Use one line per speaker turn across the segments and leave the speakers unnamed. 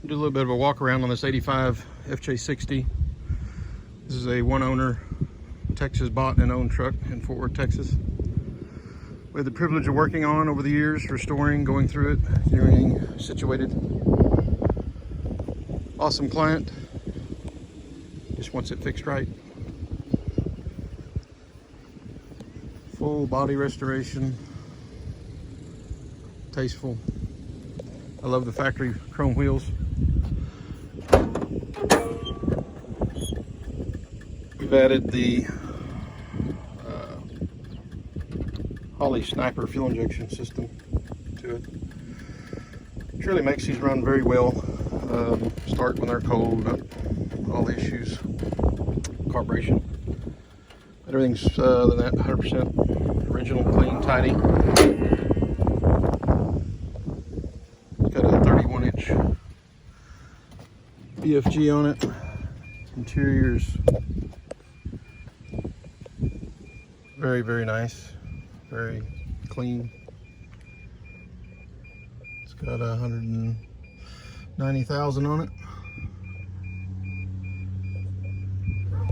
Do a little bit of a walk around on this 85 FJ60. This is a one owner Texas bought and owned truck in Fort Worth, Texas. We had the privilege of working on over the years, restoring, going through it, getting situated. Awesome client. Just wants it fixed right. Full body restoration. Tasteful. I love the factory chrome wheels. We've added the Holley sniper fuel injection system to it. It really makes these run very well. Start when they're cold, not all the issues. Carburation. But everything's other than that 100% original, clean, tidy. It's got a 31-inch BFG on it. Interior's very, very nice, very clean. It's got 190,000 on it.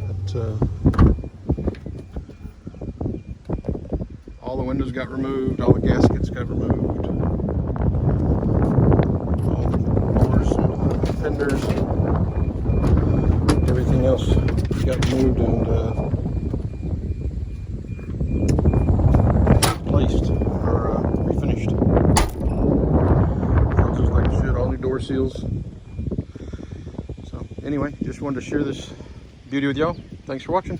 But, all the windows got removed, all the gaskets got removed, all the doors, fenders, everything else got removed and replaced or refinished. Closes like it should, all new door seals. So anyway, just wanted to share this beauty with y'all. Thanks for watching.